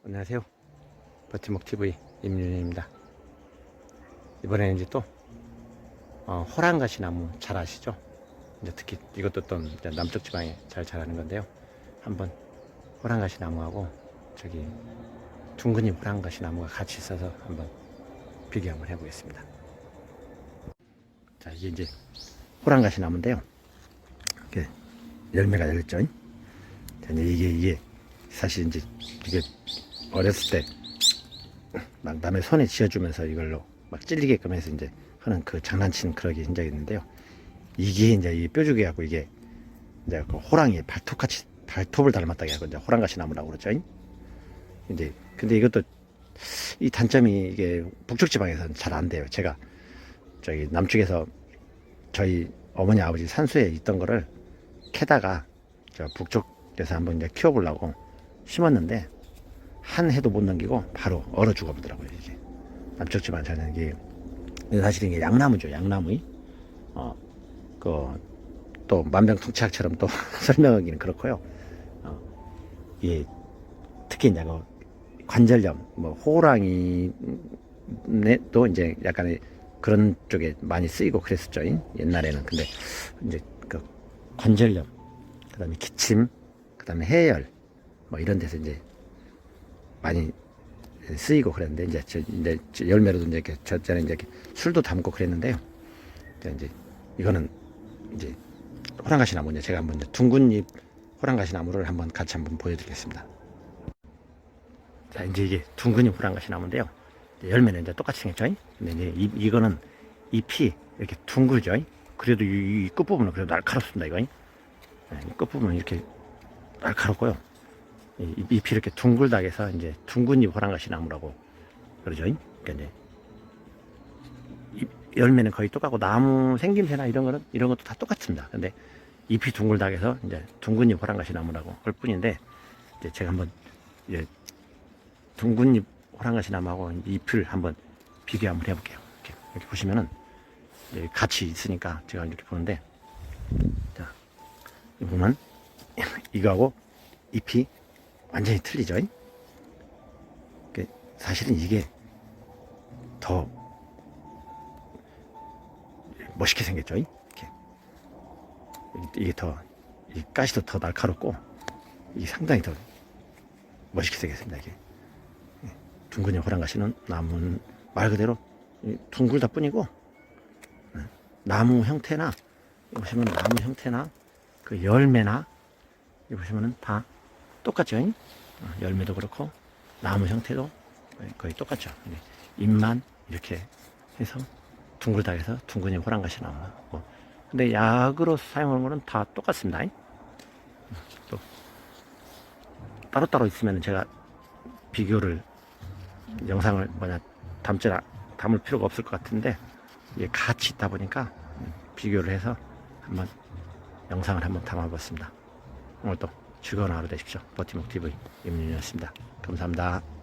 안녕하세요. 버티목TV 임윤입니다. 이번에는 이제 또 호랑가시 나무 잘 아시죠? 이제 특히 이것도 또 이제 남쪽 지방에 잘 자라는 건데요. 한번 호랑가시 나무하고 저기 둥근잎 호랑가시 나무가 같이 있어서 한번 비교 한번 해보겠습니다. 자, 이게 이제 호랑가시 나무인데요. 이렇게 열매가 열렸죠. 자, 이게 사실 이제 이게 어렸을 때 막 남의 손에 쥐어주면서 이걸로 막 찔리게끔 해서 이제 하는 그 장난친 그런 게 인적이 있는데요. 이게 이제 이 뾰족해 갖고 이게 이제 그 호랑이의 발톱같이 발톱을 닮았다고 하고 이제 호랑가시 나무라고 그러죠. 이제 근데 이것도 이 단점이 이게 북쪽 지방에서는 잘 안 돼요. 제가 저기 남쪽에서 저희 어머니 아버지 산수에 있던 거를 캐다가 저 북쪽에서 한번 이제 키워보려고 심었는데 한 해도 못 넘기고 바로 얼어 죽어버더라고요. 이게 남쪽 지방 저는 이게 사실 이게 양나무죠. 양나무. 또 만병통치약처럼 또 설명하기는 그렇고요. 이게 특히 이제 그 관절염, 뭐 호랑이도 이제 약간의 그런 쪽에 많이 쓰이고 그랬었죠. 옛날에는. 근데 이제 그 관절염, 그다음에 기침, 그다음에 해열, 뭐 이런 데서 이제 많이 쓰이고 그랬는데 이제 열매로도 이제 이렇게 젖전에 이제 술도 담고 그랬는데요. 이제 이거는 이제 호랑가시 나무인데 제가 한번 이제 둥근잎 호랑가시 나무를 한번 같이 한번 보여드리겠습니다. 자, 이제 이게 둥근잎 호랑가시 나무인데요. 열매는 이제 똑같이 생겼죠. 근데 이제 이거는 잎이 이렇게 둥글죠. 그래도 이 끝부분은 그래도 날카롭습니다. 이거. 이 끝부분은 이렇게 날카롭고요. 잎이 이렇게 둥글다고 해서 이제 둥근잎 호랑가시 나무라고 그러죠. 그러니까 이제 열매는 거의 똑같고 나무 생김새나 이런 것도 다 똑같습니다. 근데 잎이 둥글다고 해서 이제 둥근잎 호랑가시 나무라고 할 뿐인데 이제 제가 한번 이제 둥근잎 호랑가시 나무하고 잎을 한번 비교 한번 해볼게요. 이렇게 보시면은 같이 있으니까 제가 이렇게 보는데 자, 보면 이거하고 잎이 완전히 틀리죠. 사실은 이게 더 멋있게 생겼죠. 이게 더, 이 가시도 더 날카롭고, 이게 상당히 더 멋있게 생겼습니다. 이게 둥근잎 호랑가시는 나무는 말 그대로 둥글다 뿐이고, 나무 형태나, 보시면 나무 형태나, 그 열매나, 보시면은 다 똑같죠. 열매도 그렇고, 나무 형태도 거의 똑같죠. 잎만 이렇게 해서 둥글다 해서 둥근잎 호랑가시 나무고, 근데 약으로 사용하는 거는 다 똑같습니다. 또 따로따로 있으면 제가 비교를 영상을 담을 필요가 없을 것 같은데 이게 같이 있다 보니까 비교를 해서 한번 영상을 한번 담아봤습니다. 오늘도 즐거운 하루 되십시오. 버티목TV 임윤이었습니다. 감사합니다.